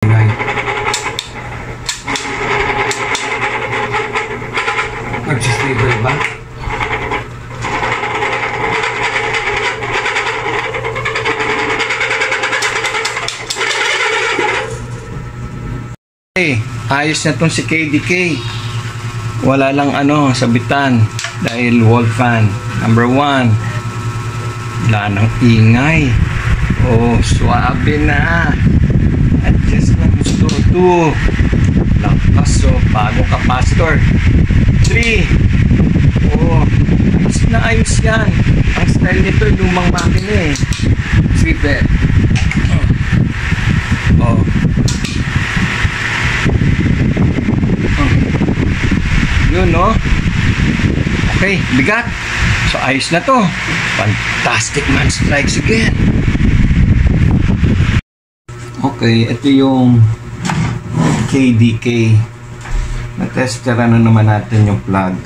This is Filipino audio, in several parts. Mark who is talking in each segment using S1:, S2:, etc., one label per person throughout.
S1: Nag-stable ba? Ayos na tong si KDK. Wala lang sabitan dahil wall fan. Number 1. Wala nang ingay. Oh, suabe na. Adjust na gusto to. Lakas bago capacitor. 3. Oh, ayos yan. Ang style nito lumang makina Sweeper. Oh. Yun, no? Okay, bigat. So, ayos na to. Fantastic man strikes again. Okay, ito yung KDK. Na-testera na naman natin yung plug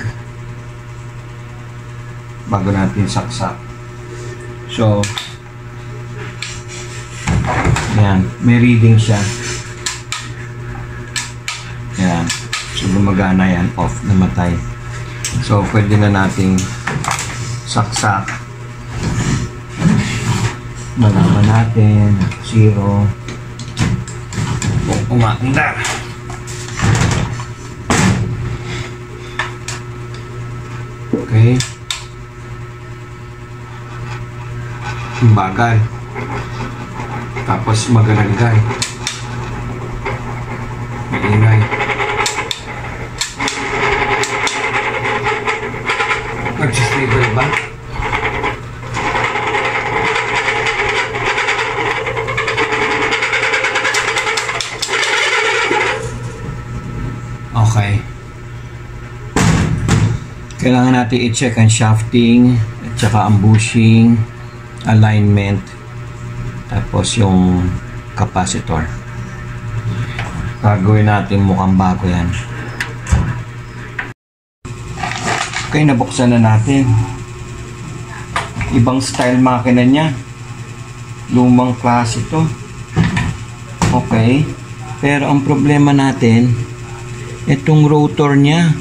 S1: bago natin saksak. So, yan. May reading siya. Yan. So, gumagana yan. Off, namatay. So, pwede na nating saksak. Malaman natin. 0. Kung umaandar. Okay. Bagal. Tapos magalagay. Maingay. Nag-stable ba? Okay. Kailangan natin i-check ang shafting at saka ang bushing, alignment, tapos yung capacitor. Gagawin natin mukhang bago yan. Okay, nabuksan na natin. Ibang style makina niya. Lumang klase ito. Okay. Pero ang problema natin, itong rotor niya,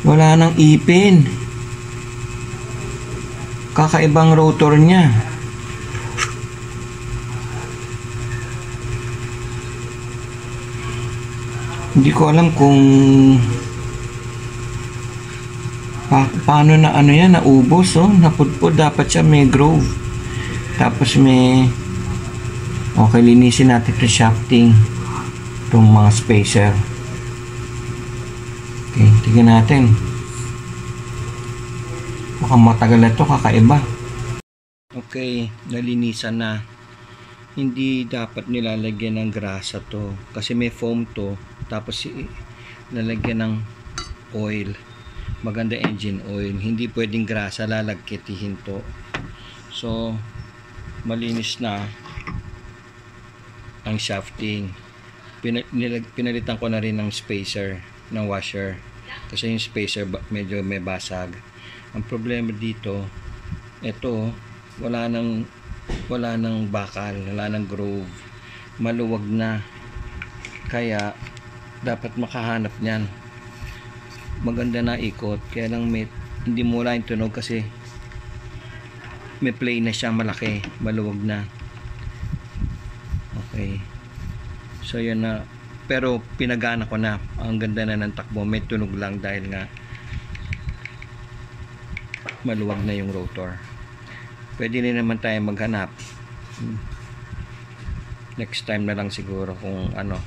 S1: wala nang ipin. Kakaibang rotor niya. Hindi ko alam kung paano na yan, naubos, napudpod. Dapat siya may groove. Tapos may okay, linisin natin ito shafting, itong mga spacer. Okay, tignan natin. Mukhang matagal na ito, kakaiba. Okay, nalinisan na. Hindi dapat nilalagyan ng grasa to kasi may foam to, tapos lalagyan ng oil, maganda engine oil. Hindi pwedeng grasa, lalagkitihin to. So malinis na ang shafting. Pinalitan ko na rin ng spacer, ng washer, kasi yung spacer medyo may basag. Ang problema dito, ito wala nang bakal, wala nang groove, maluwag na, kaya dapat makahanap niyan. Maganda na ikot, kaya lang hindi mula yung tunog kasi may play na siya, malaki, maluwag na. Okay, so yan na. Pero pinagana ko na, ang ganda na ng takbo. May tunog lang dahil nga maluwag na yung rotor. Pwede na naman tayo maghanap. Next time na lang siguro kung ano.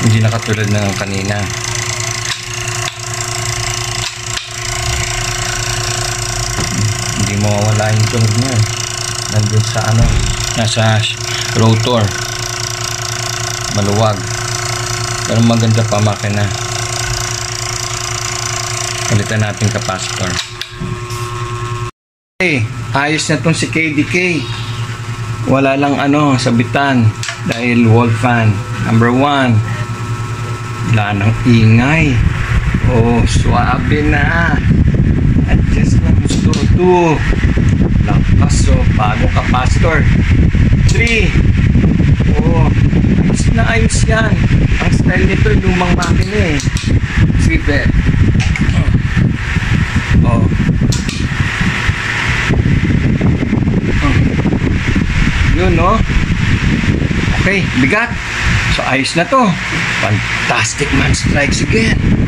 S1: Hindi na katulad ng kanina. Hindi mawawala yung tunog niya. Nandun sa nasa rotor. Maluwag. Pero maganda pa makina. Palitan natin capacitor. Okay, ayos na tong si KDK. Wala lang sabitan dahil wall fan. Number 1. Wala nang ingay. Oh, suabe na. 2. Lakas, oh. Bago ka, Pastor. 3. Oh, ayos na ayos yan. Ang style nito, lumang makina eh. Sige. Oh. Yun, no? Okay, bigat. So, ayos na to. Fantastic man strikes again.